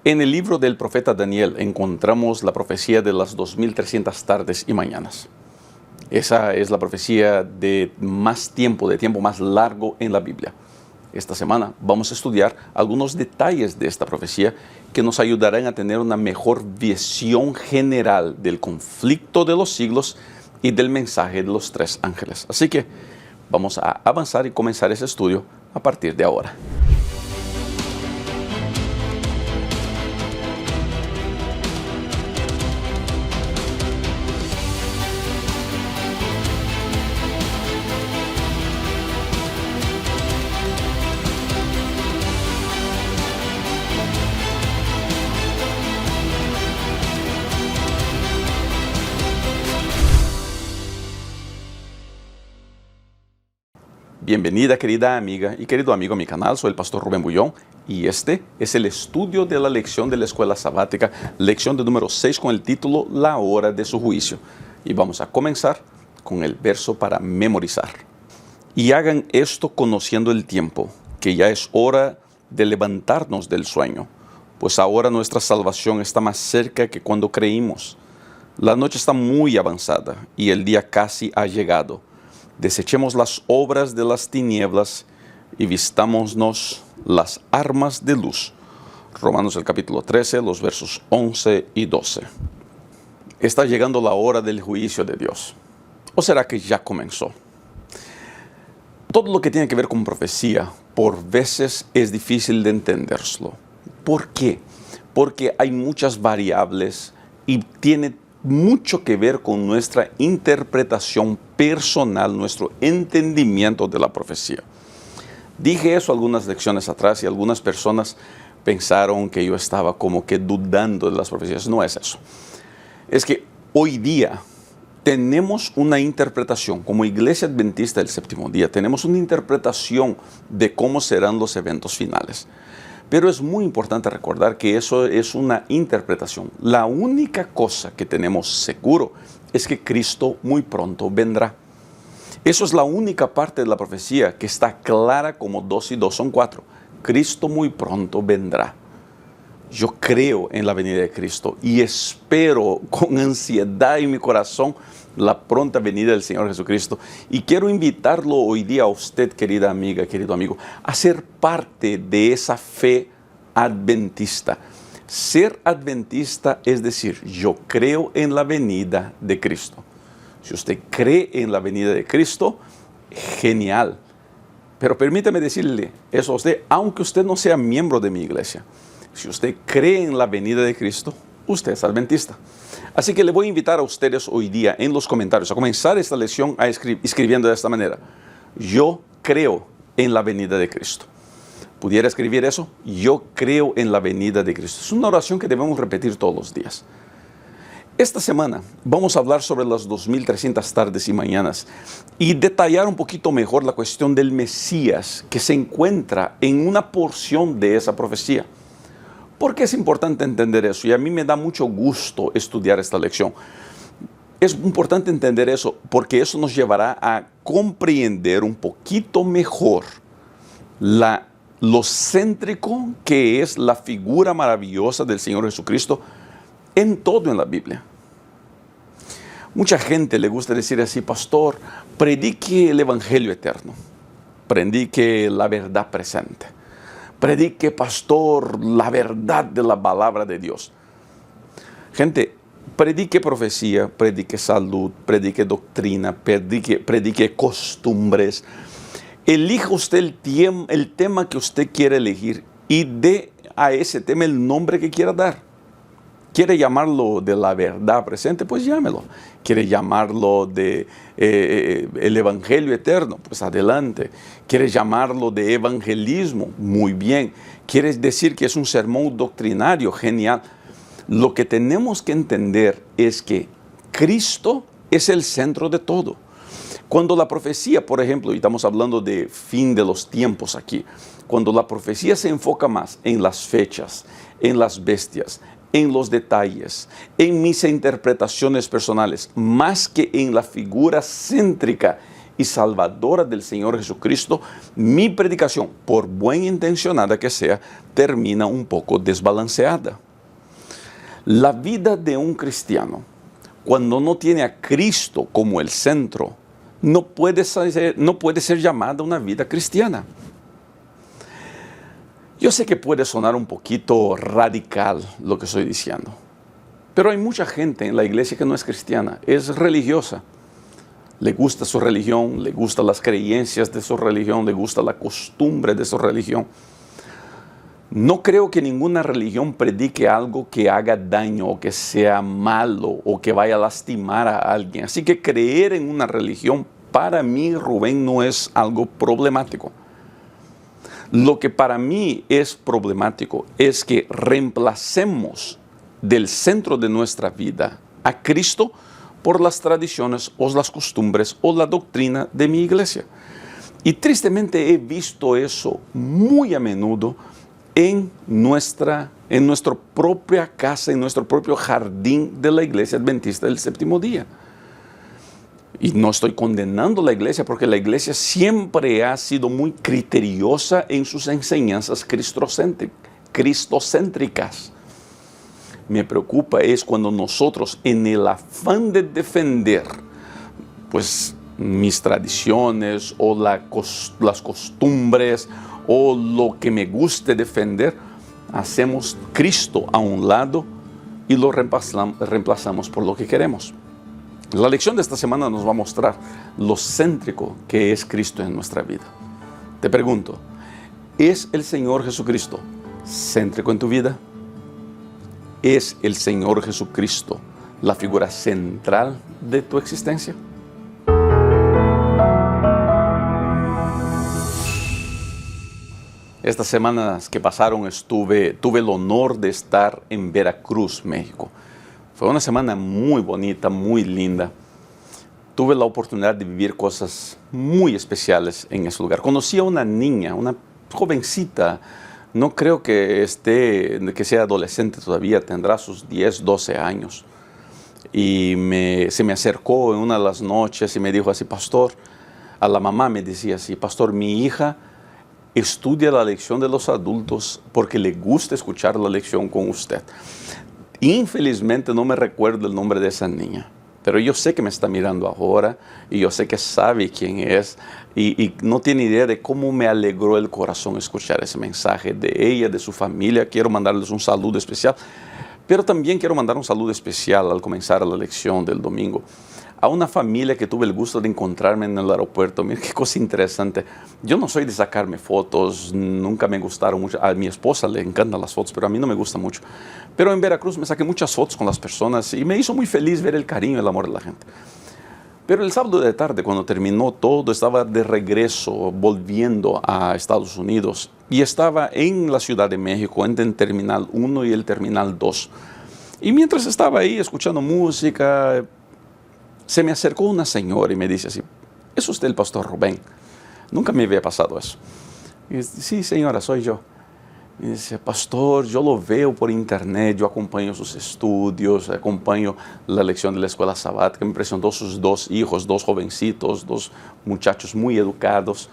En el libro del profeta Daniel encontramos la profecía de las 2300 tardes y mañanas. Esa es la profecía de tiempo más largo en la Biblia. Esta semana vamos a estudiar algunos detalles de esta profecía que nos ayudarán a tener una mejor visión general del conflicto de los siglos y del mensaje de los tres ángeles. Así que vamos a avanzar y comenzar ese estudio a partir de ahora. Bienvenida, querida amiga y querido amigo a mi canal. Soy el pastor Rubén Bullón y este es el estudio de la lección de la escuela sabática, lección de número 6 con el título La hora de su juicio. Y vamos a comenzar con el verso para memorizar. Y hagan esto conociendo el tiempo, que ya es hora de levantarnos del sueño, pues ahora nuestra salvación está más cerca que cuando creímos. La noche está muy avanzada y el día casi ha llegado. Desechemos las obras de las tinieblas y vistámonos las armas de luz. Romanos el capítulo 13, los versos 11 y 12. Está llegando la hora del juicio de Dios. ¿O será que ya comenzó? Todo lo que tiene que ver con profecía, por veces es difícil de entenderlo. ¿Por qué? Porque hay muchas variables y tiene mucho que ver con nuestra interpretación personal, nuestro entendimiento de la profecía. Dije eso algunas lecciones atrás y algunas personas pensaron que yo estaba como que dudando de las profecías. No es eso. Es que hoy día tenemos una interpretación, como Iglesia Adventista del Séptimo Día, tenemos una interpretación de cómo serán los eventos finales. Pero es muy importante recordar que eso es una interpretación. La única cosa que tenemos seguro es que Cristo muy pronto vendrá. Eso es la única parte de la profecía que está clara como 2 y 2 son 4. Cristo muy pronto vendrá. Yo creo en la venida de Cristo y espero con ansiedad en mi corazón la pronta venida del Señor Jesucristo. Y quiero invitarlo hoy día a usted, querida amiga, querido amigo, a ser parte de esa fe adventista. Ser adventista es decir, yo creo en la venida de Cristo. Si usted cree en la venida de Cristo, genial. Pero permítame decirle eso a usted, aunque usted no sea miembro de mi iglesia. Si usted cree en la venida de Cristo, usted es adventista. Así que le voy a invitar a ustedes hoy día en los comentarios a comenzar esta lección escribiendo de esta manera. Yo creo en la venida de Cristo. ¿Pudiera escribir eso? Yo creo en la venida de Cristo. Es una oración que debemos repetir todos los días. Esta semana vamos a hablar sobre las 2300 tardes y mañanas y detallar un poquito mejor la cuestión del Mesías que se encuentra en una porción de esa profecía. ¿Por qué es importante entender eso? Y a mí me da mucho gusto estudiar esta lección. Es importante entender eso porque eso nos llevará a comprender un poquito mejor lo céntrico que es la figura maravillosa del Señor Jesucristo en todo en la Biblia. Mucha gente le gusta decir así, pastor, predique el Evangelio eterno, predique la verdad presente. Predique, pastor, la verdad de la palabra de Dios. Gente, predique profecía, predique salud, predique doctrina, predique costumbres. Elija usted el tema que usted quiere elegir y dé a ese tema el nombre que quiera dar. ¿Quiere llamarlo de la verdad presente? Pues llámelo. ¿Quiere llamarlo de el Evangelio eterno? Pues adelante. ¿Quiere llamarlo de evangelismo? Muy bien. ¿Quiere decir que es un sermón doctrinario? Genial. Lo que tenemos que entender es que Cristo es el centro de todo. Cuando la profecía, por ejemplo, y estamos hablando de fin de los tiempos aquí, cuando la profecía se enfoca más en las fechas, en las bestias, en los detalles, en mis interpretaciones personales, más que en la figura céntrica y salvadora del Señor Jesucristo, mi predicación, por buen intencionada que sea, termina un poco desbalanceada. La vida de un cristiano, cuando no tiene a Cristo como el centro, no puede ser llamada una vida cristiana. Yo sé que puede sonar un poquito radical lo que estoy diciendo, pero hay mucha gente en la iglesia que no es cristiana, es religiosa. Le gusta su religión, le gustan las creencias de su religión, le gusta la costumbre de su religión. No creo que ninguna religión predique algo que haga daño o que sea malo o que vaya a lastimar a alguien. Así que creer en una religión, para mí, Rubén, no es algo problemático. Lo que para mí es problemático es que reemplacemos del centro de nuestra vida a Cristo por las tradiciones o las costumbres o la doctrina de mi iglesia. Y tristemente he visto eso muy a menudo en nuestra propia casa, en nuestro propio jardín de la iglesia adventista del séptimo día. Y no estoy condenando la iglesia porque la iglesia siempre ha sido muy criteriosa en sus enseñanzas cristocéntricas. Me preocupa es cuando nosotros, en el afán de defender pues mis tradiciones o las costumbres o lo que me guste defender, hacemos Cristo a un lado y lo reemplazamos por lo que queremos. La lección de esta semana nos va a mostrar lo céntrico que es Cristo en nuestra vida. Te pregunto, ¿es el Señor Jesucristo céntrico en tu vida? ¿Es el Señor Jesucristo la figura central de tu existencia? Estas semanas que pasaron tuve el honor de estar en Veracruz, México. Fue una semana muy bonita, muy linda. Tuve la oportunidad de vivir cosas muy especiales en ese lugar. Conocí a una niña, una jovencita. No creo que sea adolescente todavía, tendrá sus 10, 12 años. Y se me acercó en una de las noches y me dijo así, pastor, a la mamá me decía así, pastor, mi hija estudia la lección de los adultos porque le gusta escuchar la lección con usted. Infelizmente no me recuerdo el nombre de esa niña, pero yo sé que me está mirando ahora y yo sé que sabe quién es y no tiene idea de cómo me alegró el corazón escuchar ese mensaje de ella, de su familia. Quiero mandarles un saludo especial, pero también quiero mandar un saludo especial al comenzar la lección del domingo a una familia que tuve el gusto de encontrarme en el aeropuerto. Mira qué cosa interesante. Yo no soy de sacarme fotos, nunca me gustaron mucho. A mi esposa le encantan las fotos, pero a mí no me gusta mucho. Pero en Veracruz me saqué muchas fotos con las personas y me hizo muy feliz ver el cariño y el amor de la gente. Pero el sábado de tarde, cuando terminó todo, estaba de regreso, volviendo a Estados Unidos, y estaba en la Ciudad de México, en el Terminal 1 y el Terminal 2. Y mientras estaba ahí escuchando música, se me acercó una señora y me dice así, ¿es usted el pastor Rubén? Nunca me había pasado eso. Y dice, sí, señora, soy yo. Y dice, pastor, yo lo veo por internet, yo acompaño sus estudios, acompaño la lección de la escuela sabática, me presentó sus 2 hijos, 2 jovencitos, 2 muchachos muy educados.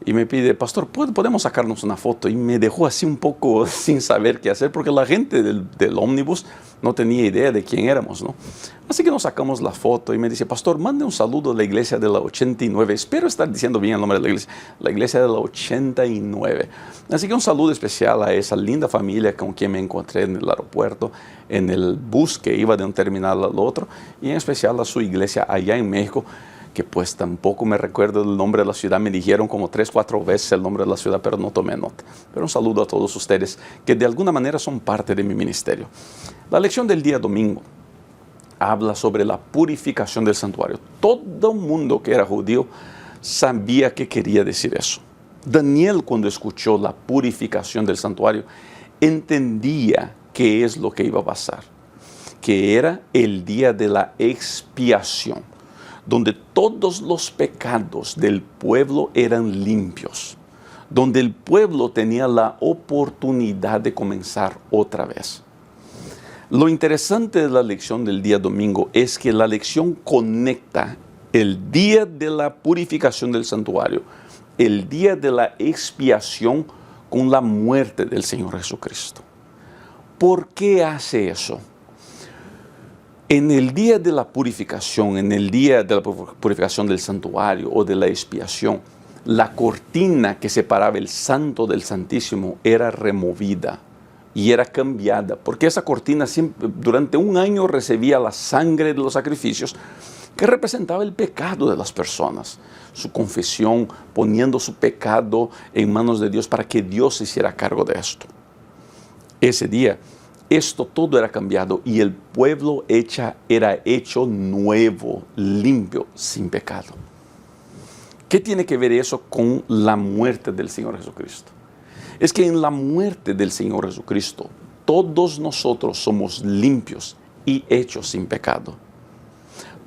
Y me pide, pastor, ¿podemos sacarnos una foto? Y me dejó así un poco sin saber qué hacer, porque la gente del ómnibus no tenía idea de quién éramos, ¿no? Así que nos sacamos la foto y me dice, pastor, mande un saludo a la iglesia de la 89. Espero estar diciendo bien el nombre de la iglesia de la 89. Así que un saludo especial a esa linda familia con quien me encontré en el aeropuerto, en el bus que iba de un terminal al otro, y en especial a su iglesia allá en México, que pues tampoco me recuerdo el nombre de la ciudad. Me dijeron como 3, 4 veces el nombre de la ciudad, pero no tomé nota. Pero un saludo a todos ustedes que de alguna manera son parte de mi ministerio. La lección del día domingo habla sobre la purificación del santuario. Todo el mundo que era judío sabía qué quería decir eso. Daniel, cuando escuchó la purificación del santuario, entendía qué es lo que iba a pasar, que era el día de la expiación, donde todos los pecados del pueblo eran limpios, donde el pueblo tenía la oportunidad de comenzar otra vez. Lo interesante de la lección del día domingo es que la lección conecta el día de la purificación del santuario, el día de la expiación con la muerte del Señor Jesucristo. ¿Por qué hace eso? En el día de la purificación, en el día de la purificación del santuario o de la expiación, la cortina que separaba el santo del santísimo era removida y era cambiada, porque esa cortina siempre, durante un año recibía la sangre de los sacrificios que representaba el pecado de las personas, su confesión, poniendo su pecado en manos de Dios para que Dios se hiciera cargo de esto. Ese día, esto todo era cambiado y el pueblo era hecho nuevo, limpio, sin pecado. ¿Qué tiene que ver eso con la muerte del Señor Jesucristo? Es que en la muerte del Señor Jesucristo, todos nosotros somos limpios y hechos sin pecado.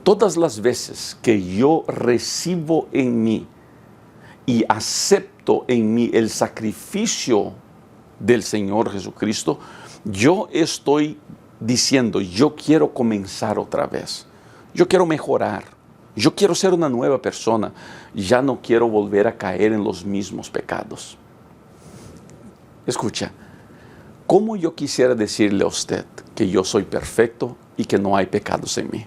Todas las veces que yo recibo en mí y acepto en mí el sacrificio del Señor Jesucristo, yo estoy diciendo, yo quiero comenzar otra vez. Yo quiero mejorar. Yo quiero ser una nueva persona. Ya no quiero volver a caer en los mismos pecados. Escucha, ¿cómo yo quisiera decirle a usted que yo soy perfecto y que no hay pecados en mí?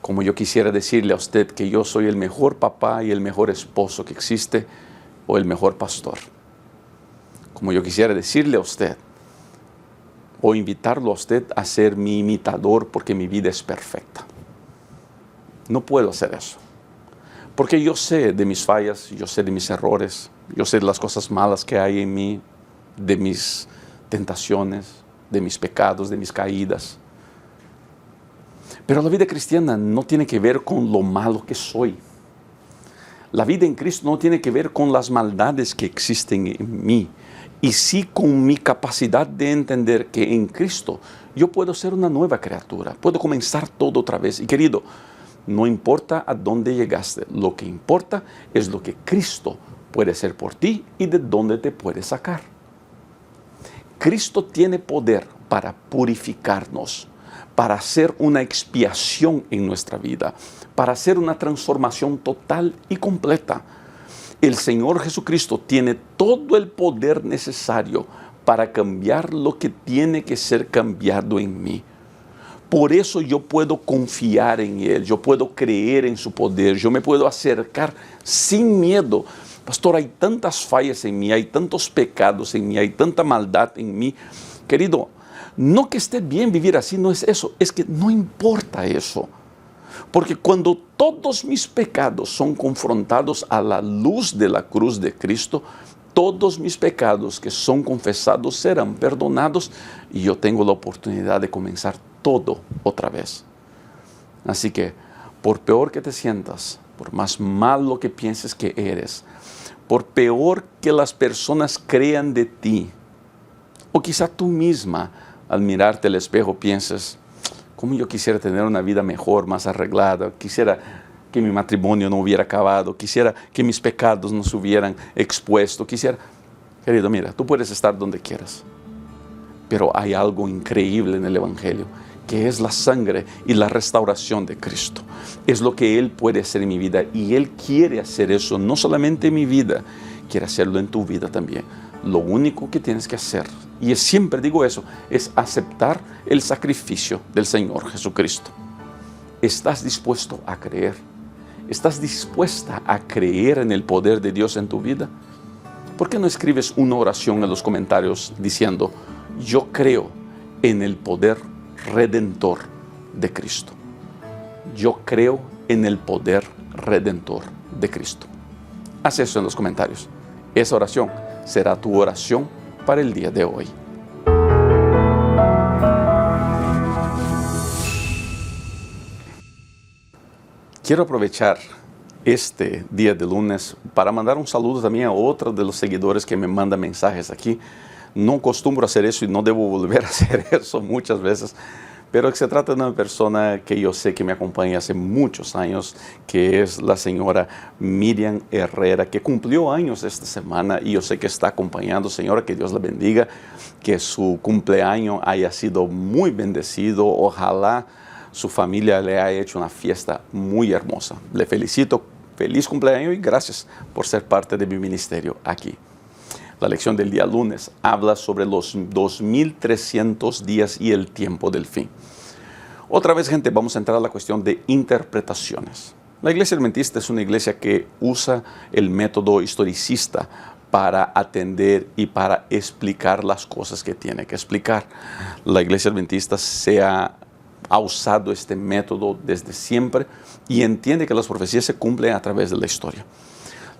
Como yo quisiera decirle a usted que yo soy el mejor papá y el mejor esposo que existe o el mejor pastor. Como yo quisiera decirle a usted o invitarlo a usted a ser mi imitador porque mi vida es perfecta. No puedo hacer eso. Porque yo sé de mis fallas, yo sé de mis errores, yo sé de las cosas malas que hay en mí, de mis tentaciones, de mis pecados, de mis caídas. Pero la vida cristiana no tiene que ver con lo malo que soy. La vida en Cristo no tiene que ver con las maldades que existen en mí, y sí con mi capacidad de entender que en Cristo yo puedo ser una nueva criatura, puedo comenzar todo otra vez. Y querido, no importa a dónde llegaste, lo que importa es lo que Cristo puede hacer por ti y de dónde te puede sacar. Cristo tiene poder para purificarnos, para hacer una expiación en nuestra vida, para hacer una transformación total y completa. El Señor Jesucristo tiene todo el poder necesario para cambiar lo que tiene que ser cambiado en mí. Por eso yo puedo confiar en Él, yo puedo creer en su poder, yo me puedo acercar sin miedo. Pastor, hay tantas fallas en mí, hay tantos pecados en mí, hay tanta maldad en mí. Querido, no que esté bien vivir así, no es eso, es que no importa eso. Porque cuando todos mis pecados son confrontados a la luz de la cruz de Cristo, todos mis pecados que son confesados serán perdonados y yo tengo la oportunidad de comenzar todo otra vez. Así que, por peor que te sientas, por más malo que pienses que eres, por peor que las personas crean de ti, o quizá tú misma al mirarte al espejo pienses, ¿cómo yo quisiera tener una vida mejor, más arreglada? Quisiera que mi matrimonio no hubiera acabado, quisiera que mis pecados no se hubieran expuesto, quisiera... Querido, mira, tú puedes estar donde quieras, pero hay algo increíble en el Evangelio, que es la sangre y la restauración de Cristo. Es lo que Él puede hacer en mi vida y Él quiere hacer eso, no solamente en mi vida, quiere hacerlo en tu vida también. Lo único que tienes que hacer, y siempre digo eso, es aceptar el sacrificio del Señor Jesucristo. ¿Estás dispuesto a creer? ¿Estás dispuesta a creer en el poder de Dios en tu vida? ¿Por qué no escribes una oración en los comentarios diciendo, yo creo en el poder redentor de Cristo? Yo creo en el poder redentor de Cristo. Haz eso en los comentarios. Esa oración será tu oración para el día de hoy. Quiero aprovechar este día de lunes para mandar un saludo también a otro de los seguidores que me manda mensajes aquí. No acostumbro a hacer eso y no debo volver a hacer eso muchas veces, pero se trata de una persona que yo sé que me acompaña hace muchos años, que es la señora Miriam Herrera, que cumplió años esta semana y yo sé que está acompañando. Señora, que Dios la bendiga, que su cumpleaños haya sido muy bendecido. Ojalá su familia le ha hecho una fiesta muy hermosa. Le felicito, feliz cumpleaños y gracias por ser parte de mi ministerio aquí. La lección del día lunes habla sobre los 2300 días y el tiempo del fin. Otra vez, gente, vamos a entrar a la cuestión de interpretaciones. La iglesia adventista es una iglesia que usa el método historicista para atender y para explicar las cosas que tiene que explicar. La iglesia adventista ha usado este método desde siempre y entiende que las profecías se cumplen a través de la historia.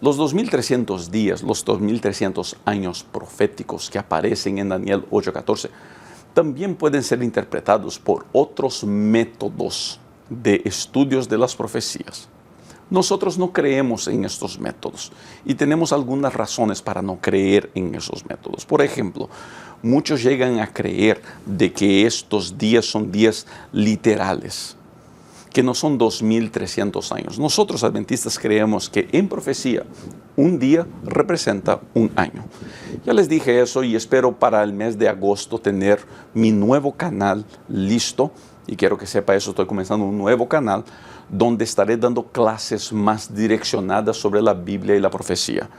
Los 2300 días, los 2300 años proféticos que aparecen en Daniel 8:14, también pueden ser interpretados por otros métodos de estudios de las profecías. Nosotros no creemos en estos métodos y tenemos algunas razones para no creer en esos métodos. Por ejemplo, muchos llegan a creer de que estos días son días literales, que no son 2300 años. Nosotros adventistas creemos que en profecía un día representa un año. Ya les dije eso y espero para el mes de agosto tener mi nuevo canal listo. Y quiero que sepa eso, estoy comenzando un nuevo canal donde estaré dando clases más direccionadas sobre la Biblia y la profecía.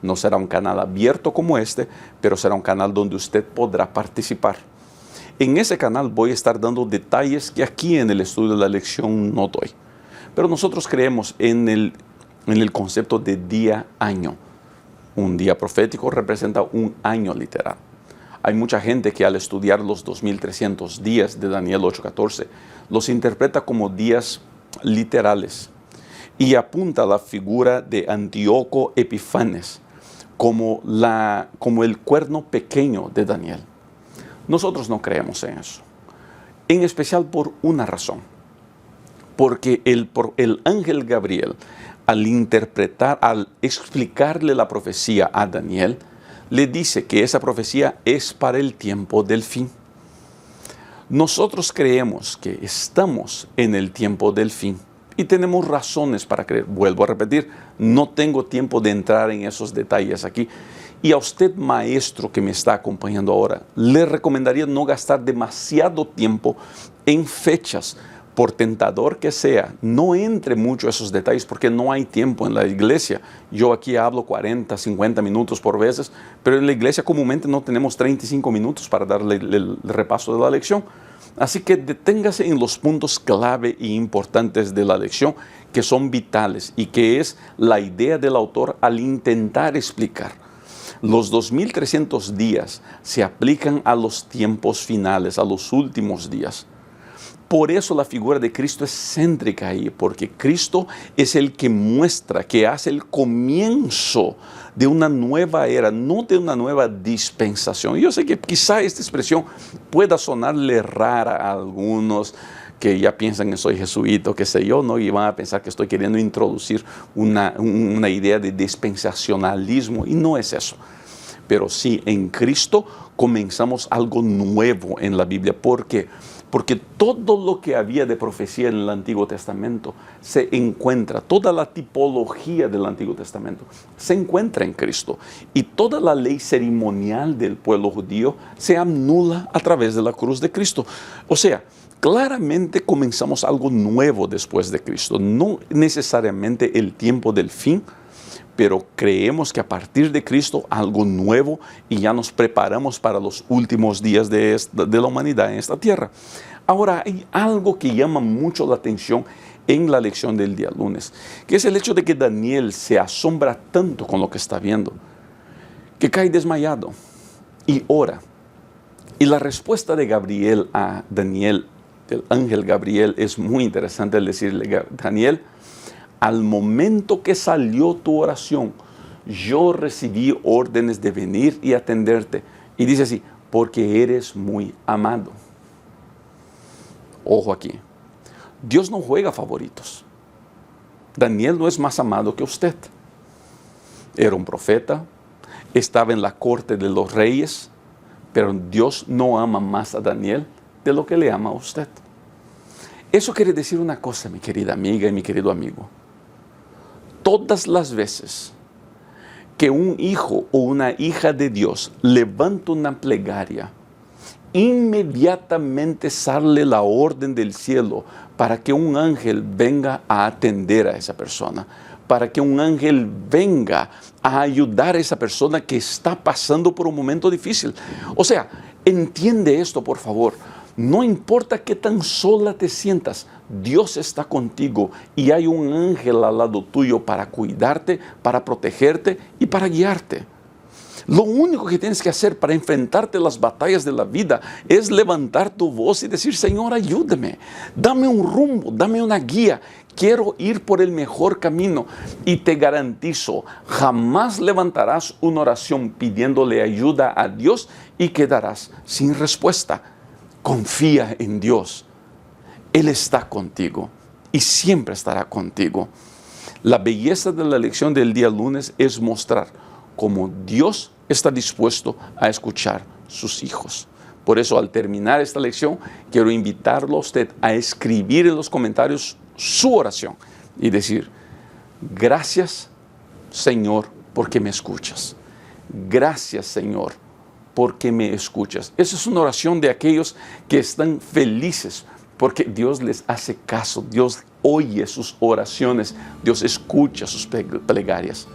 No será un canal abierto como este, pero será un canal donde usted podrá participar. En ese canal voy a estar dando detalles que aquí en el estudio de la lección no doy. Pero nosotros creemos en el concepto de día-año. Un día profético representa un año literal. Hay mucha gente que al estudiar los 2300 días de Daniel 8:14 los interpreta como días literales y apunta a la figura de Antíoco Epifanes como el cuerno pequeño de Daniel. Nosotros no creemos en eso, en especial por una razón, porque el ángel Gabriel, al explicarle la profecía a Daniel, le dice que esa profecía es para el tiempo del fin. Nosotros creemos que estamos en el tiempo del fin y tenemos razones para creer. Vuelvo a repetir, no tengo tiempo de entrar en esos detalles aquí. Y a usted, maestro que me está acompañando ahora, le recomendaría no gastar demasiado tiempo en fechas. Por tentador que sea, no entre mucho a esos detalles porque no hay tiempo en la iglesia. Yo aquí hablo 40, 50 minutos por veces, pero en la iglesia comúnmente no tenemos 35 minutos para darle el repaso de la lección. Así que deténgase en los puntos clave e importantes de la lección que son vitales y que es la idea del autor al intentar explicar. Los 2300 días se aplican a los tiempos finales, a los últimos días. Por eso la figura de Cristo es céntrica ahí, porque Cristo es el que muestra, que hace el comienzo de una nueva era, no de una nueva dispensación. Yo sé que quizá esta expresión pueda sonarle rara a algunos que ya piensan que soy jesuita, qué sé yo, ¿no? Y van a pensar que estoy queriendo introducir una idea de dispensacionalismo, y no es eso. Pero sí, en Cristo comenzamos algo nuevo en la Biblia. ¿Por qué? Porque todo lo que había de profecía en el Antiguo Testamento se encuentra, toda la tipología del Antiguo Testamento se encuentra en Cristo. Y toda la ley ceremonial del pueblo judío se anula a través de la cruz de Cristo. O sea, claramente comenzamos algo nuevo después de Cristo. No necesariamente el tiempo del fin, pero creemos que a partir de Cristo algo nuevo y ya nos preparamos para los últimos días de la humanidad en esta tierra. Ahora, hay algo que llama mucho la atención en la lección del día lunes, que es el hecho de que Daniel se asombra tanto con lo que está viendo, que cae desmayado y ora. Y la respuesta de Gabriel a Daniel, del ángel Gabriel, es muy interesante al decirle: Daniel, al momento que salió tu oración, yo recibí órdenes de venir y atenderte. Y dice así: porque eres muy amado. Ojo aquí, Dios no juega favoritos. Daniel no es más amado que usted. Era un profeta, estaba en la corte de los reyes, pero Dios no ama más a Daniel de lo que le ama a usted. Eso quiere decir una cosa, mi querida amiga y mi querido amigo. Todas las veces que un hijo o una hija de Dios levanta una plegaria inmediatamente sale la orden del cielo para que un ángel venga a atender a esa persona, para que un ángel venga a ayudar a esa persona que está pasando por un momento difícil. O sea, entiende esto, por favor. No importa qué tan sola te sientas, Dios está contigo y hay un ángel al lado tuyo para cuidarte, para protegerte y para guiarte. Lo único que tienes que hacer para enfrentarte a las batallas de la vida es levantar tu voz y decir: Señor, ayúdame, dame un rumbo, dame una guía. Quiero ir por el mejor camino. Y te garantizo, jamás levantarás una oración pidiéndole ayuda a Dios y quedarás sin respuesta. Confía en Dios. Él está contigo y siempre estará contigo. La belleza de la lección del día lunes es mostrar cómo Dios está dispuesto a escuchar sus hijos. Por eso, al terminar esta lección, quiero invitarlo a usted a escribir en los comentarios su oración y decir: gracias, Señor, porque me escuchas. Gracias, Señor, porque me escuchas. Esa es una oración de aquellos que están felices porque Dios les hace caso, Dios oye sus oraciones, Dios escucha sus plegarias.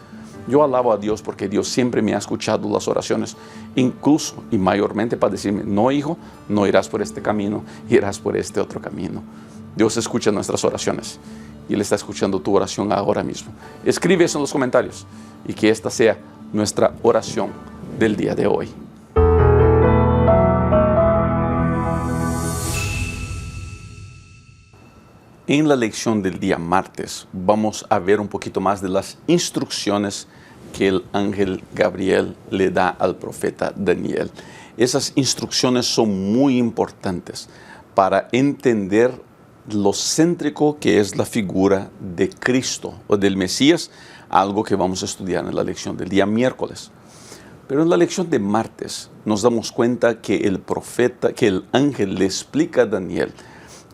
Yo alabo a Dios porque Dios siempre me ha escuchado las oraciones, incluso y mayormente para decirme: no, hijo, no irás por este camino, irás por este otro camino. Dios escucha nuestras oraciones y Él está escuchando tu oración ahora mismo. Escribe eso en los comentarios y que esta sea nuestra oración del día de hoy. En la lección del día martes vamos a ver un poquito más de las instrucciones que el ángel Gabriel le da al profeta Daniel. Esas instrucciones son muy importantes para entender lo céntrico que es la figura de Cristo o del Mesías, algo que vamos a estudiar en la lección del día miércoles. Pero en la lección de martes nos damos cuenta que el ángel le explica a Daniel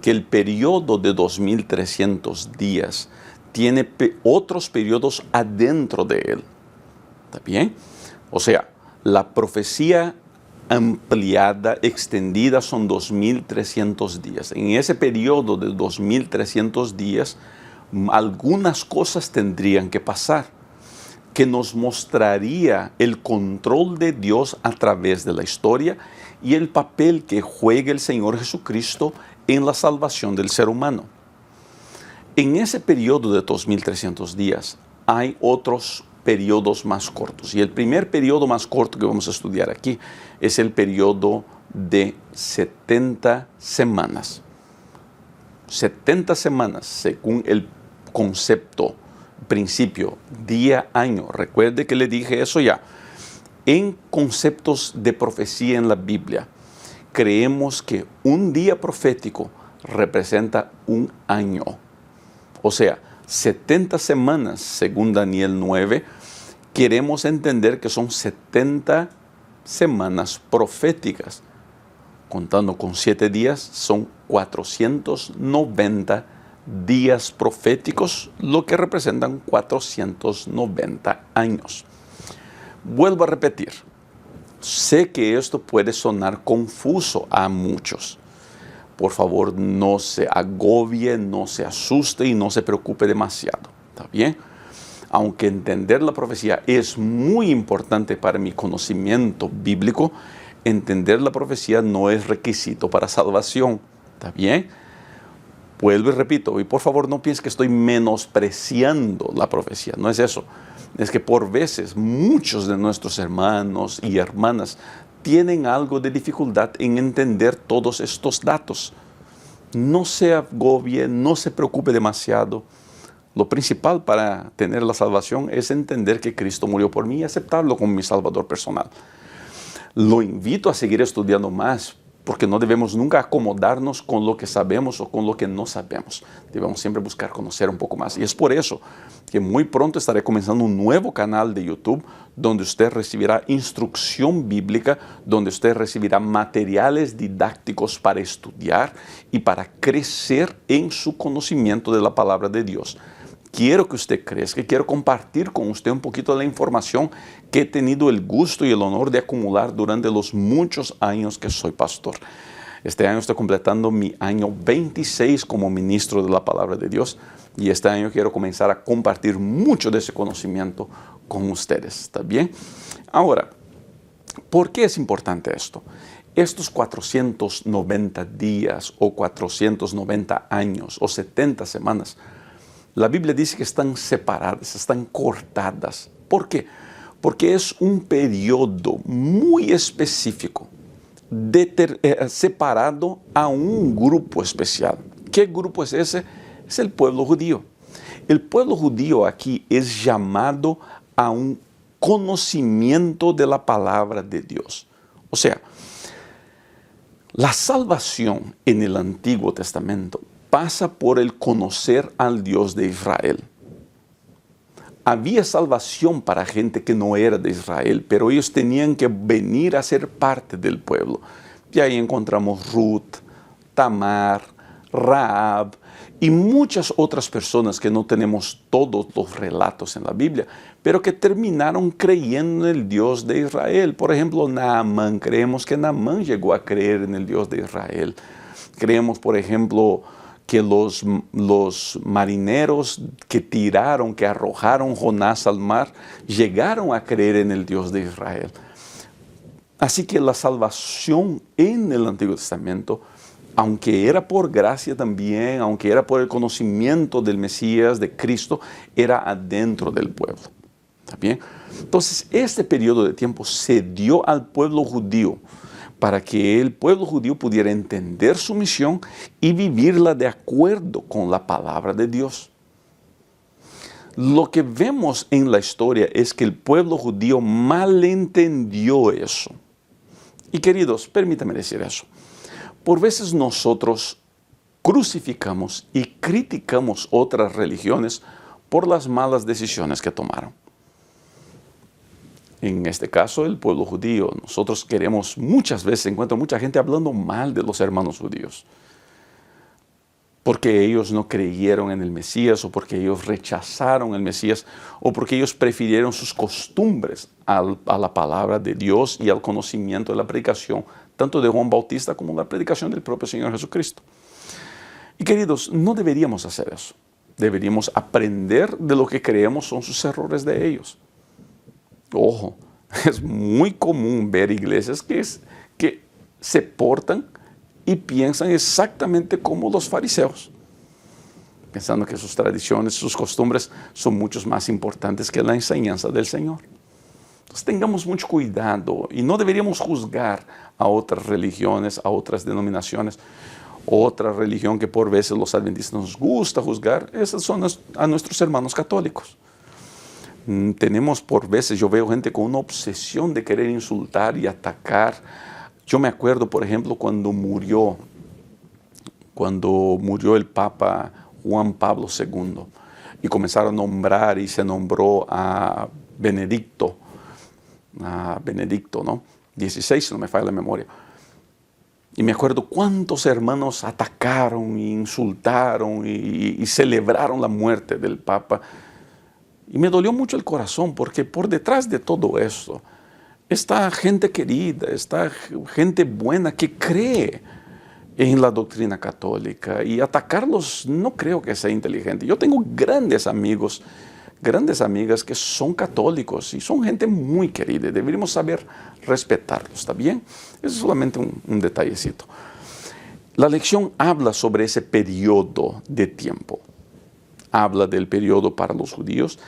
que el periodo de 2300 días tiene otros periodos adentro de él. ¿Está bien? O sea, la profecía ampliada, extendida, son 2300 días. En ese periodo de 2300 días, algunas cosas tendrían que pasar, que nos mostraría el control de Dios a través de la historia y el papel que juega el Señor Jesucristo en la salvación del ser humano. En ese periodo de 2300 días hay otros periodos más cortos. Y el primer periodo más corto que vamos a estudiar aquí es el periodo de 70 semanas. 70 semanas, según el concepto, principio, día, año. Recuerde que le dije eso ya. En conceptos de profecía en la Biblia, creemos que un día profético representa un año. O sea, 70 semanas, según Daniel 9, queremos entender que son 70 semanas proféticas. Contando con 7 días, son 490 días proféticos, lo que representan 490 años. Vuelvo a repetir. Sé que esto puede sonar confuso a muchos. Por favor, no se agobie, no se asuste y no se preocupe demasiado. ¿Está bien? Aunque entender la profecía es muy importante para mi conocimiento bíblico, entender la profecía no es requisito para salvación. ¿Está bien? Vuelvo y repito, y por favor no piense que estoy menospreciando la profecía. No es eso. Es que por veces muchos de nuestros hermanos y hermanas tienen algo de dificultad en entender todos estos datos. No se agobie, no se preocupe demasiado. Lo principal para tener la salvación es entender que Cristo murió por mí y aceptarlo como mi Salvador personal. Lo invito a seguir estudiando más, porque no debemos nunca acomodarnos con lo que sabemos o con lo que no sabemos. Debemos siempre buscar conocer un poco más. Y es por eso que muy pronto estaré comenzando un nuevo canal de YouTube donde usted recibirá instrucción bíblica, donde usted recibirá materiales didácticos para estudiar y para crecer en su conocimiento de la palabra de Dios. quiero que usted crezca y quiero compartir con usted un poquito de la información que he tenido el gusto y el honor de acumular durante los muchos años que soy pastor. Este año estoy completando mi año 26 como ministro de la Palabra de Dios y este año quiero comenzar a compartir mucho de ese conocimiento con ustedes. ¿Está bien? Ahora, ¿por qué es importante esto? Estos 490 días o 490 años o 70 semanas, la Biblia dice que están separadas, están cortadas. ¿Por qué? Porque es un periodo muy específico, separado a un grupo especial. ¿Qué grupo es ese? Es el pueblo judío. El pueblo judío aquí es llamado a un conocimiento de la palabra de Dios. O sea, la salvación en el Antiguo Testamento pasa por el conocer al Dios de Israel. Había salvación para gente que no era de Israel, pero ellos tenían que venir a ser parte del pueblo. Y ahí encontramos Ruth, Tamar, Rahab y muchas otras personas que no tenemos todos los relatos en la Biblia, pero que terminaron creyendo en el Dios de Israel. Por ejemplo, Naamán, creemos que Naamán llegó a creer en el Dios de Israel. Creemos, por ejemplo, que los marineros que arrojaron Jonás al mar, llegaron a creer en el Dios de Israel. Así que la salvación en el Antiguo Testamento, aunque era por gracia también, aunque era por el conocimiento del Mesías, de Cristo, era adentro del pueblo. ¿Está bien? Entonces, este periodo de tiempo se dio al pueblo judío para que el pueblo judío pudiera entender su misión y vivirla de acuerdo con la palabra de Dios. Lo que vemos en la historia es que el pueblo judío malentendió eso. Y queridos, permítanme decir eso. Por veces nosotros crucificamos y criticamos otras religiones por las malas decisiones que tomaron. En este caso, el pueblo judío. Nosotros queremos, muchas veces encuentro mucha gente hablando mal de los hermanos judíos. Porque ellos no creyeron en el Mesías, o porque ellos rechazaron el Mesías, o porque ellos prefirieron sus costumbres a la palabra de Dios y al conocimiento de la predicación, tanto de Juan Bautista como la predicación del propio Señor Jesucristo. Y queridos, no deberíamos hacer eso. Deberíamos aprender de lo que creemos son sus errores de ellos. Ojo, es muy común ver iglesias que se portan y piensan exactamente como los fariseos, pensando que sus tradiciones, sus costumbres son mucho más importantes que la enseñanza del Señor. Entonces tengamos mucho cuidado y no deberíamos juzgar a otras religiones, a otras denominaciones. Otra religión que por veces los adventistas nos gusta juzgar, esas son a nuestros hermanos católicos. Tenemos por veces, yo veo gente con una obsesión de querer insultar y atacar. Yo me acuerdo, por ejemplo, cuando murió el Papa Juan Pablo II y comenzaron a nombrar y se nombró a Benedicto, ¿no? 16, si no me falla la memoria. Y me acuerdo cuántos hermanos atacaron, e insultaron y celebraron la muerte del Papa. Y me dolió mucho el corazón porque por detrás de todo esto está gente querida, está gente buena que cree en la doctrina católica y atacarlos no creo que sea inteligente. Yo tengo grandes amigos, grandes amigas que son católicos y son gente muy querida. Deberíamos saber respetarlos, ¿está bien? Eso es solamente un detallecito. La lección habla sobre ese periodo de tiempo. Habla del periodo para los judíos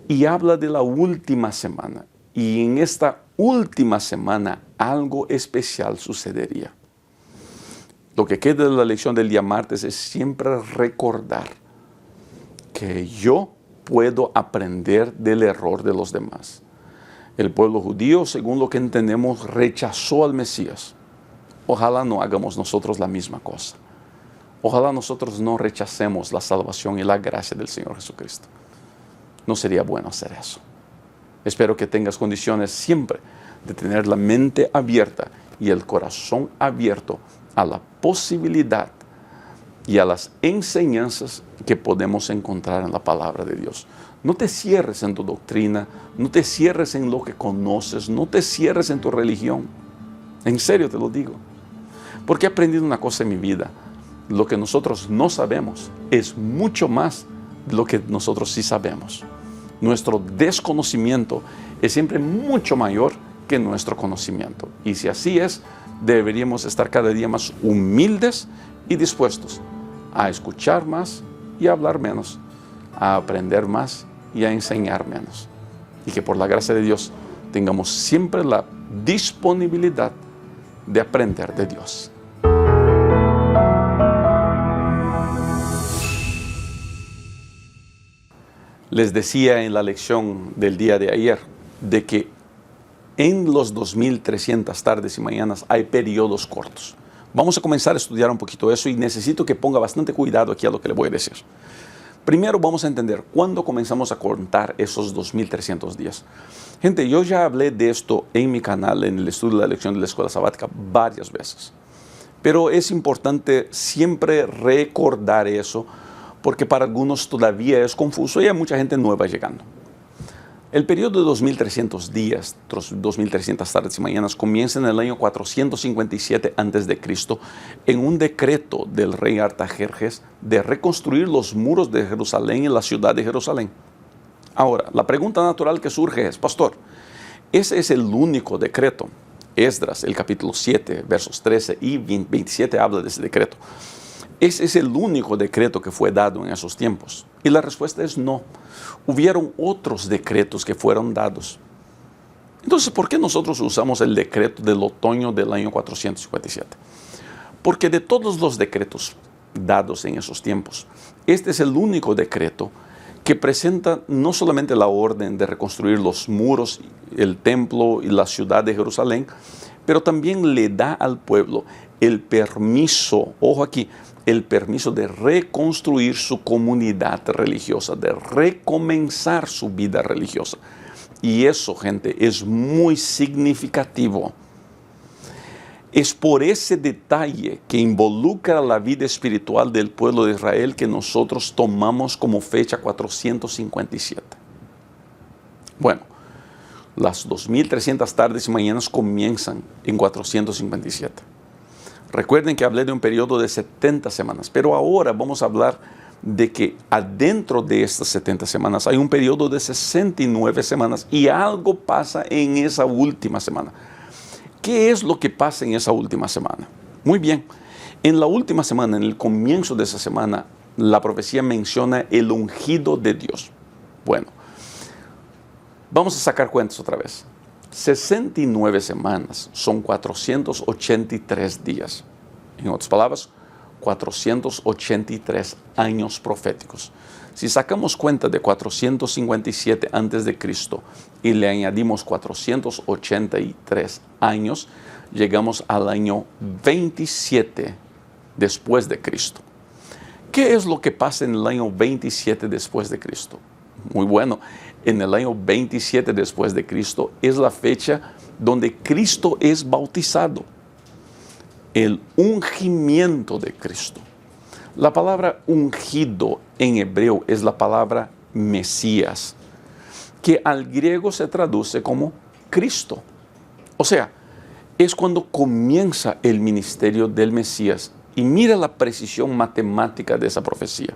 y habla de la última semana. Y en esta última semana algo especial sucedería. Lo que queda de la lección del día martes es siempre recordar que yo puedo aprender del error de los demás. El pueblo judío, según lo que entendemos, rechazó al Mesías. Ojalá no hagamos nosotros la misma cosa. Ojalá nosotros no rechacemos la salvación y la gracia del Señor Jesucristo. No sería bueno hacer eso. Espero que tengas condiciones siempre de tener la mente abierta y el corazón abierto a la posibilidad y a las enseñanzas que podemos encontrar en la palabra de Dios. No te cierres en tu doctrina, no te cierres en lo que conoces, no te cierres en tu religión. En serio te lo digo. Porque he aprendido una cosa en mi vida. Lo que nosotros no sabemos es mucho más de lo que nosotros sí sabemos. Nuestro desconocimiento es siempre mucho mayor que nuestro conocimiento. Y si así es, deberíamos estar cada día más humildes y dispuestos a escuchar más y a hablar menos, a aprender más y a enseñar menos. Y que por la gracia de Dios tengamos siempre la disponibilidad de aprender de Dios. Les decía en la lección del día de ayer de que en los 2300 tardes y mañanas hay periodos cortos. Vamos a comenzar a estudiar un poquito eso y necesito que ponga bastante cuidado aquí a lo que le voy a decir. Primero vamos a entender cuándo comenzamos a contar esos 2300 días. Gente, yo ya hablé de esto en mi canal, en el estudio de la lección de la escuela sabática, varias veces. Pero es importante siempre recordar eso, porque para algunos todavía es confuso y hay mucha gente nueva llegando. El periodo de 2300 días, 2300 tardes y mañanas, comienza en el año 457 a.C. en un decreto del rey Artajerjes de reconstruir los muros de Jerusalén y la ciudad de Jerusalén. Ahora, la pregunta natural que surge es, pastor, ¿ese es el único decreto? Esdras, el capítulo 7, versos 13 y 27 habla de ese decreto. ¿Ese es el único decreto que fue dado en esos tiempos? Y la respuesta es no. Hubieron otros decretos que fueron dados. Entonces, ¿por qué nosotros usamos el decreto del otoño del año 457? Porque de todos los decretos dados en esos tiempos, este es el único decreto que presenta no solamente la orden de reconstruir los muros, el templo y la ciudad de Jerusalén, pero también le da al pueblo el permiso, ojo aquí, el permiso de reconstruir su comunidad religiosa, de recomenzar su vida religiosa. Y eso, gente, es muy significativo. Es por ese detalle que involucra la vida espiritual del pueblo de Israel que nosotros tomamos como fecha 457. Bueno, las 2300 tardes y mañanas comienzan en 457. Recuerden que hablé de un periodo de 70 semanas, pero ahora vamos a hablar de que adentro de estas 70 semanas hay un periodo de 69 semanas y algo pasa en esa última semana. ¿Qué es lo que pasa en esa última semana? Muy bien, en la última semana, en el comienzo de esa semana, la profecía menciona el ungido de Dios. Bueno, vamos a sacar cuentas otra vez. 69 semanas son 483 días. En otras palabras, 483 años proféticos. Si sacamos cuenta de 457 a.C. y le añadimos 483 años, llegamos al año 27 después de Cristo. ¿Qué es lo que pasa en el año 27 después de Cristo? Muy bueno. En el año 27 después de Cristo es la fecha donde Cristo es bautizado. El ungimiento de Cristo. La palabra ungido en hebreo es la palabra Mesías, que al griego se traduce como Cristo. O sea, es cuando comienza el ministerio del Mesías. Y mira la precisión matemática de esa profecía.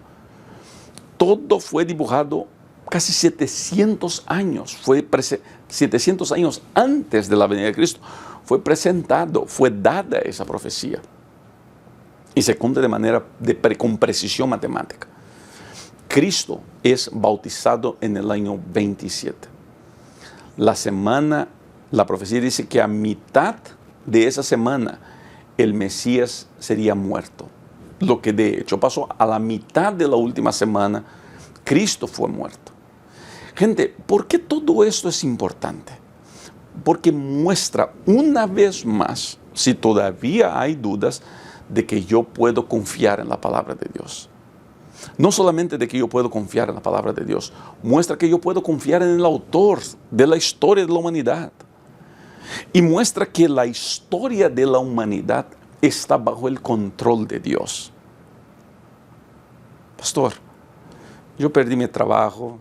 Todo fue dibujado casi 700 años, 700 años antes de la venida de Cristo, fue presentado, fue dada esa profecía. Y se cumple de manera con precisión matemática. Cristo es bautizado en el año 27. La profecía dice que a mitad de esa semana el Mesías sería muerto. Lo que de hecho pasó a la mitad de la última semana, Cristo fue muerto. Gente, ¿por qué todo esto es importante? Porque muestra una vez más, si todavía hay dudas, de que yo puedo confiar en la palabra de Dios. No solamente de que yo puedo confiar en la palabra de Dios, muestra que yo puedo confiar en el autor de la historia de la humanidad. Y muestra que la historia de la humanidad está bajo el control de Dios. pastor, yo perdí mi trabajo,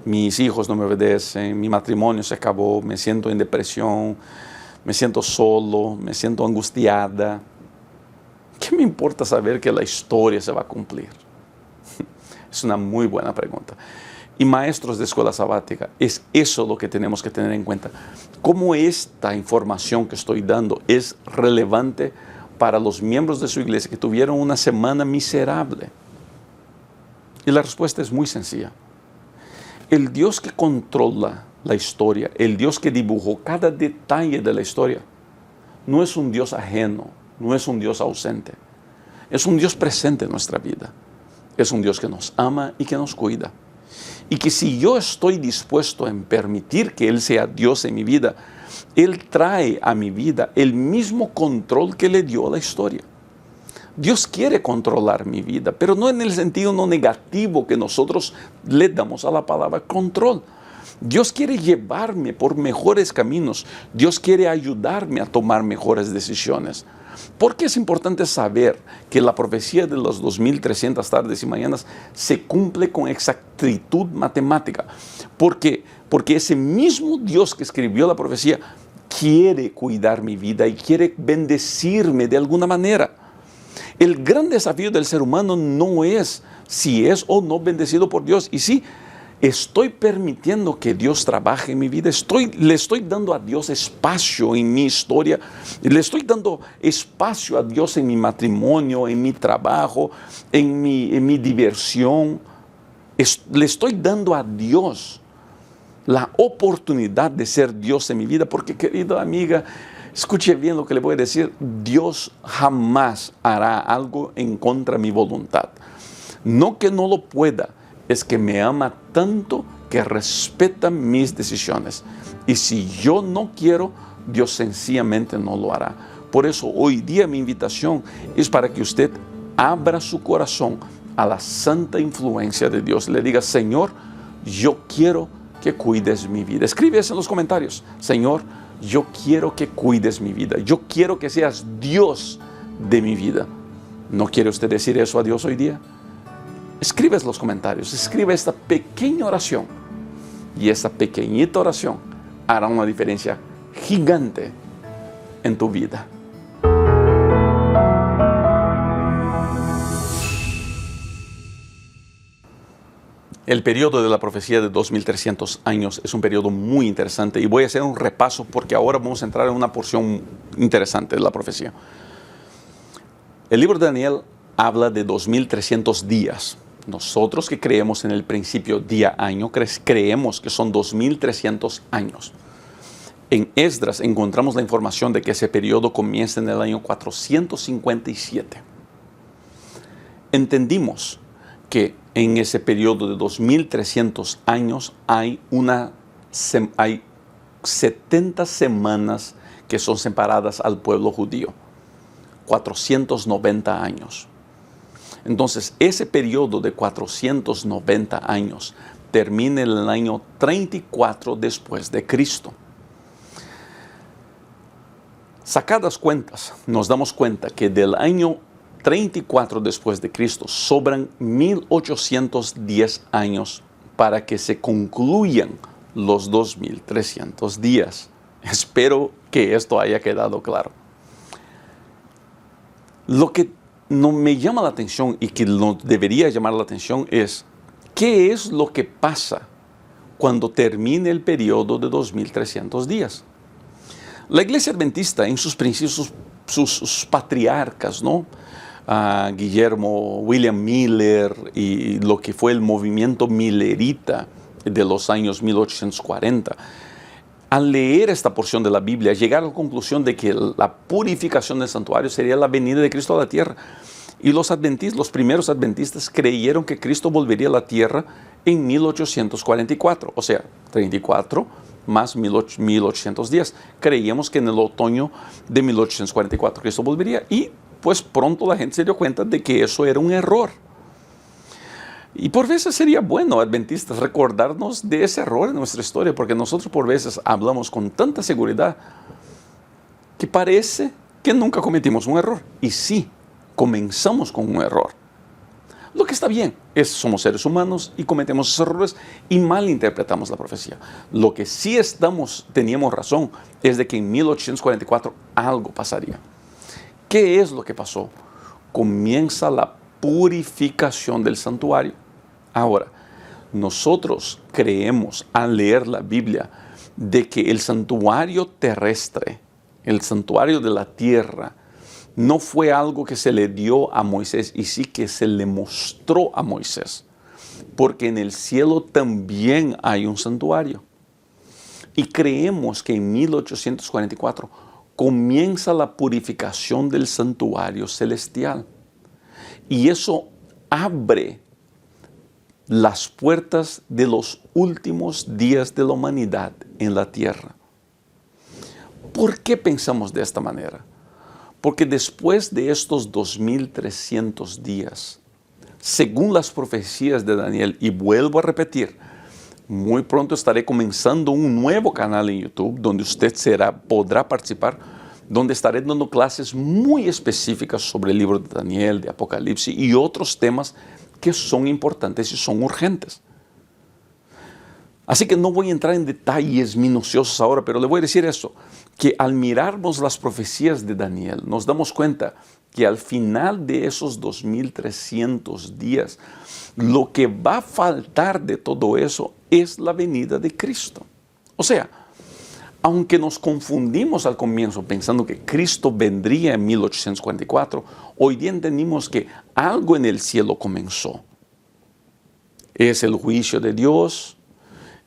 mis hijos no me obedecen, mi matrimonio se acabó, me siento en depresión, me siento solo, me siento angustiada. ¿Qué me importa saber que la historia se va a cumplir? Es una muy buena pregunta. Y maestros de escuela sabática, es eso lo que tenemos que tener en cuenta. ¿Cómo esta información que estoy dando es relevante para los miembros de su iglesia que tuvieron una semana miserable? Y la respuesta es muy sencilla. El Dios que controla la historia, el Dios que dibujó cada detalle de la historia, no es un Dios ajeno, no es un Dios ausente. Es un Dios presente en nuestra vida. Es un Dios que nos ama y que nos cuida. Y que si yo estoy dispuesto a permitir que Él sea Dios en mi vida, Él trae a mi vida el mismo control que le dio a la historia. Dios quiere controlar mi vida, pero no en el sentido no negativo que nosotros le damos a la palabra control. Dios quiere llevarme por mejores caminos. Dios quiere ayudarme a tomar mejores decisiones. ¿Por qué es importante saber que la profecía de las 2300 tardes y mañanas se cumple con exactitud matemática? Porque ese mismo Dios que escribió la profecía quiere cuidar mi vida y quiere bendecirme de alguna manera. El gran desafío del ser humano no es si es o no bendecido por Dios. Y sí, estoy permitiendo que Dios trabaje en mi vida. Le estoy dando a Dios espacio en mi historia. Le estoy dando espacio a Dios en mi matrimonio, en mi trabajo, en mi diversión. Le estoy dando a Dios la oportunidad de ser Dios en mi vida. Porque, querida amiga, escuche bien lo que le voy a decir. Dios jamás hará algo en contra de mi voluntad. No que no lo pueda, es que me ama tanto que respeta mis decisiones. Y si yo no quiero, Dios sencillamente no lo hará. Por eso hoy día mi invitación es para que usted abra su corazón a la santa influencia de Dios. Le diga, Señor, yo quiero que cuides mi vida. Escribe eso en los comentarios. Señor, yo quiero que cuides mi vida. Yo quiero que seas Dios de mi vida. ¿No quiere usted decir eso a Dios hoy día? Escribe en los comentarios, escribe esta pequeña oración. Y esta pequeñita oración hará una diferencia gigante en tu vida. El periodo de la profecía de 2300 años es un periodo muy interesante y voy a hacer un repaso porque ahora vamos a entrar en una porción interesante de la profecía. El libro de Daniel habla de 2300 días. Nosotros que creemos en el principio día-año, creemos que son 2300 años. En Esdras encontramos la información de que ese periodo comienza en el año 457. Entendimos que en ese periodo de 2300 años hay 70 semanas que son separadas al pueblo judío. 490 años. Entonces, ese periodo de 490 años termina en el año 34 después de Cristo. Sacadas cuentas, nos damos cuenta que del año 34 después de Cristo sobran 1810 años para que se concluyan los 2300 días. Espero que esto haya quedado claro. Lo que no me llama la atención y que no debería llamar la atención es ¿qué es lo que pasa cuando termine el periodo de 2300 días? La Iglesia Adventista en sus principios, sus patriarcas, ¿no? Guillermo, William Miller y lo que fue el movimiento millerita de los años 1840, al leer esta porción de la Biblia, llegar a la conclusión de que la purificación del santuario sería la venida de Cristo a la tierra. Y los primeros adventistas creyeron que Cristo volvería a la tierra en 1844, o sea, 34 más 1800 días. Creíamos que en el otoño de 1844 Cristo volvería y pues pronto la gente se dio cuenta de que eso era un error. Y por veces sería bueno, adventistas, recordarnos de ese error en nuestra historia, porque nosotros por veces hablamos con tanta seguridad que parece que nunca cometimos un error. Y sí, comenzamos con un error. Lo que está bien somos seres humanos y cometemos errores y malinterpretamos la profecía. Lo que sí teníamos razón es de que en 1844 algo pasaría. ¿Qué es lo que pasó? Comienza la purificación del santuario. Ahora, nosotros creemos al leer la Biblia de que el santuario terrestre, el santuario de la tierra, no fue algo que se le dio a Moisés y sí que se le mostró a Moisés, porque en el cielo también hay un santuario. Y creemos que en 1844 comienza la purificación del santuario celestial. Y eso abre las puertas de los últimos días de la humanidad en la tierra. ¿Por qué pensamos de esta manera? Porque después de estos 2300 días, según las profecías de Daniel, y vuelvo a repetir, muy pronto estaré comenzando un nuevo canal en YouTube donde usted podrá participar, donde estaré dando clases muy específicas sobre el libro de Daniel, de Apocalipsis y otros temas que son importantes y son urgentes. Así que no voy a entrar en detalles minuciosos ahora, pero le voy a decir esto, que al mirarnos las profecías de Daniel, nos damos cuenta que al final de esos 2300 días, lo que va a faltar de todo eso es la venida de Cristo. O sea, aunque nos confundimos al comienzo pensando que Cristo vendría en 1844, hoy día entendimos que algo en el cielo comenzó. Es el juicio de Dios,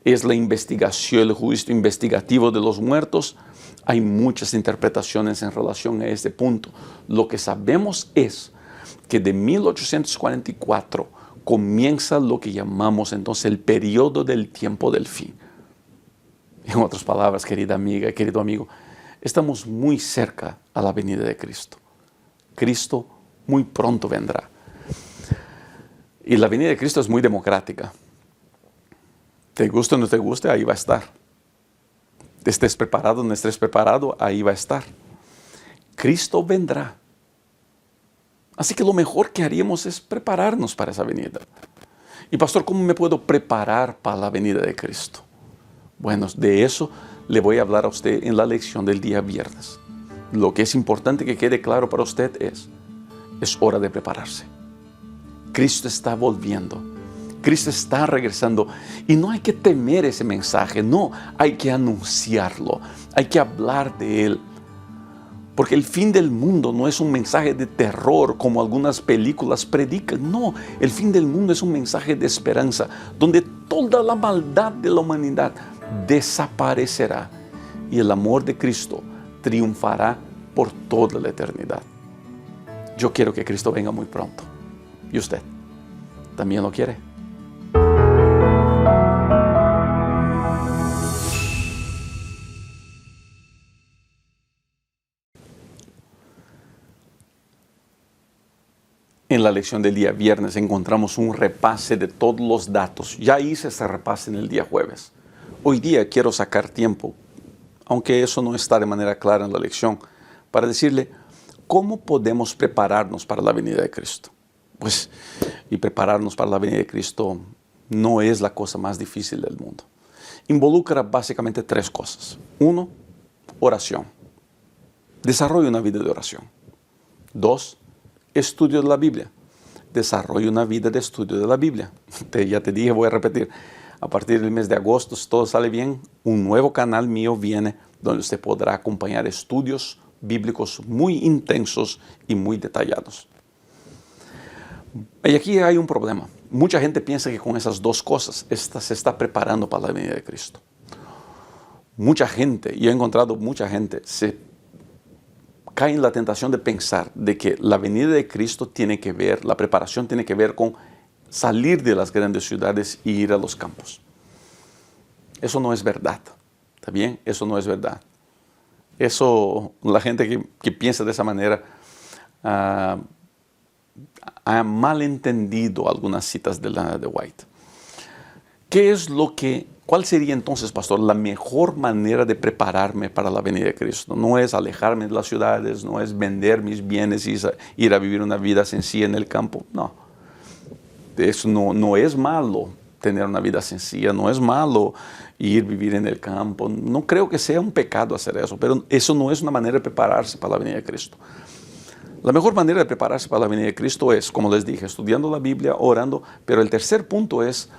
es la investigación, el juicio investigativo de los muertos. Hay muchas interpretaciones en relación a este punto. Lo que sabemos es que de 1844 comienza lo que llamamos entonces el periodo del tiempo del fin. En otras palabras, querida amiga, querido amigo, estamos muy cerca a la venida de Cristo. Cristo muy pronto vendrá. Y la venida de Cristo es muy democrática. Te guste o no te guste, ahí va a estar. Estés preparado o no estés preparado, ahí va a estar. Cristo vendrá. Así que lo mejor que haríamos es prepararnos para esa venida. Y pastor, ¿cómo me puedo preparar para la venida de Cristo? Bueno, de eso le voy a hablar a usted en la lección del día viernes. Lo que es importante que quede claro para usted es hora de prepararse. Cristo está volviendo. Cristo está regresando y no hay que temer ese mensaje, no, hay que anunciarlo, hay que hablar de él. Porque el fin del mundo no es un mensaje de terror como algunas películas predican, no, el fin del mundo es un mensaje de esperanza, donde toda la maldad de la humanidad desaparecerá y el amor de Cristo triunfará por toda la eternidad. Yo quiero que Cristo venga muy pronto. ¿Y usted también lo quiere? En la lección del día viernes encontramos un repase de todos los datos. Ya hice ese repase en el día jueves. Hoy día quiero sacar tiempo, aunque eso no está de manera clara en la lección, para decirle cómo podemos prepararnos para la venida de Cristo. Pues, y prepararnos para la venida de Cristo no es la cosa más difícil del mundo. Involucra básicamente tres cosas. Uno, oración. Desarrolla una vida de oración. Dos, estudio de la Biblia. Desarrolla una vida de estudio de la Biblia. Ya te dije, voy a repetir. A partir del mes de agosto, si todo sale bien, un nuevo canal mío viene donde usted podrá acompañar estudios bíblicos muy intensos y muy detallados. Y aquí hay un problema. Mucha gente piensa que con esas dos cosas se está preparando para la venida de Cristo. Mucha gente, y he encontrado mucha gente, se cae en la tentación de pensar de que la venida de Cristo tiene que ver, la preparación tiene que ver con salir de las grandes ciudades y ir a los campos. Eso no es verdad, ¿está bien? Eso no es verdad. Eso, la gente que piensa de esa manera ha malentendido algunas citas de Ellen G. White. ¿Cuál sería entonces, pastor, la mejor manera de prepararme para la venida de Cristo? No es alejarme de las ciudades, no es vender mis bienes y ir a vivir una vida sencilla en el campo, no. Eso no es malo tener una vida sencilla, no es malo ir vivir en el campo. No creo que sea un pecado hacer eso, pero eso no es una manera de prepararse para la venida de Cristo. La mejor manera de prepararse para la venida de Cristo es, como les dije, estudiando la Biblia, orando, pero el tercer punto es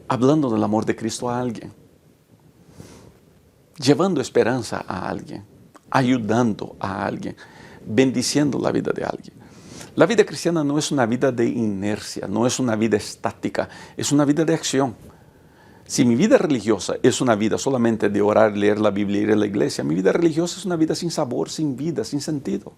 hablando del amor de Cristo a alguien, llevando esperanza a alguien, ayudando a alguien, bendiciendo la vida de alguien. La vida cristiana no es una vida de inercia, no es una vida estática, es una vida de acción. Si mi vida religiosa es una vida solamente de orar, leer la Biblia y ir a la iglesia, mi vida religiosa es una vida sin sabor, sin vida, sin sentido.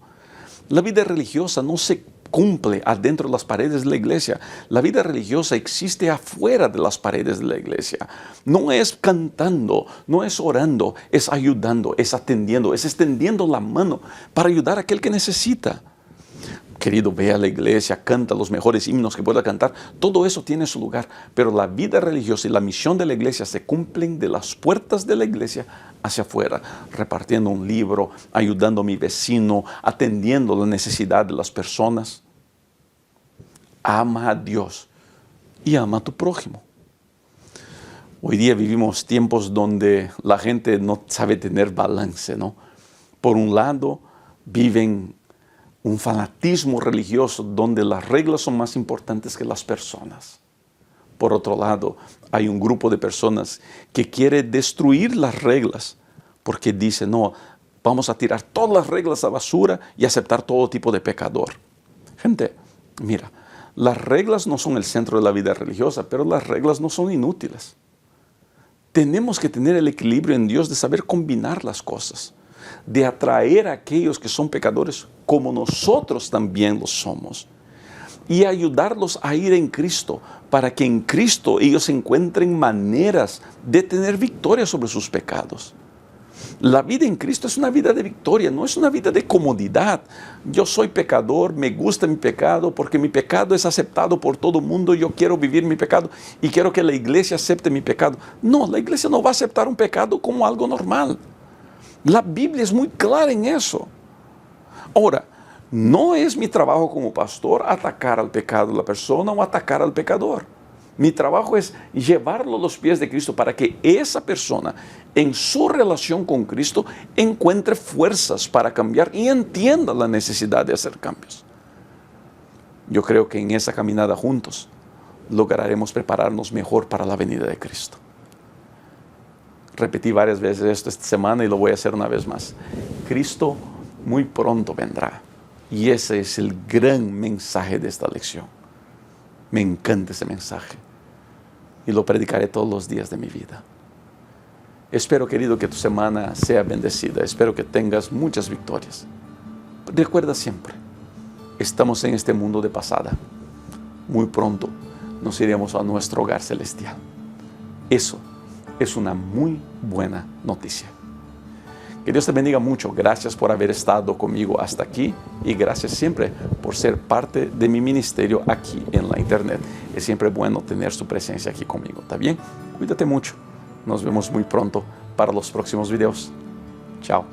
La vida religiosa no se cumple adentro de las paredes de la iglesia. La vida religiosa existe afuera de las paredes de la iglesia. No es cantando, no es orando, es ayudando, es atendiendo, es extendiendo la mano para ayudar a aquel que necesita. Querido, ve a la iglesia, canta los mejores himnos que pueda cantar. Todo eso tiene su lugar, pero la vida religiosa y la misión de la iglesia se cumplen de las puertas de la iglesia hacia afuera, repartiendo un libro, ayudando a mi vecino, atendiendo la necesidad de las personas. Ama a Dios y ama a tu prójimo. Hoy día vivimos tiempos donde la gente no sabe tener balance, ¿no? Por un lado, viven un fanatismo religioso donde las reglas son más importantes que las personas. Por otro lado, hay un grupo de personas que quiere destruir las reglas porque dice, no, vamos a tirar todas las reglas a la basura y aceptar todo tipo de pecador. Gente, mira, las reglas no son el centro de la vida religiosa, pero las reglas no son inútiles. Tenemos que tener el equilibrio en Dios de saber combinar las cosas, de atraer a aquellos que son pecadores como nosotros también lo somos y ayudarlos a ir en Cristo para que en Cristo ellos encuentren maneras de tener victoria sobre sus pecados. La vida en Cristo es una vida de victoria, no es una vida de comodidad. Yo soy pecador, me gusta mi pecado porque mi pecado es aceptado por todo el mundo, yo quiero vivir mi pecado y quiero que la iglesia acepte mi pecado. No, la iglesia no va a aceptar un pecado como algo normal. La Biblia es muy clara en eso. Ahora, no es mi trabajo como pastor atacar al pecado de la persona o atacar al pecador. Mi trabajo es llevarlo a los pies de Cristo para que esa persona, en su relación con Cristo, encuentre fuerzas para cambiar y entienda la necesidad de hacer cambios. Yo creo que en esa caminada juntos lograremos prepararnos mejor para la venida de Cristo. Repetí varias veces esto esta semana y lo voy a hacer una vez más. Cristo muy pronto vendrá. Y ese es el gran mensaje de esta lección. Me encanta ese mensaje. Y lo predicaré todos los días de mi vida. Espero, querido, que tu semana sea bendecida. Espero que tengas muchas victorias. Recuerda siempre, estamos en este mundo de pasada. Muy pronto nos iremos a nuestro hogar celestial. Eso es una muy buena noticia. Que Dios te bendiga mucho. Gracias por haber estado conmigo hasta aquí y gracias siempre por ser parte de mi ministerio aquí en la internet. Es siempre bueno tener su presencia aquí conmigo. ¿Está bien? Cuídate mucho. Nos vemos muy pronto para los próximos videos. Chao.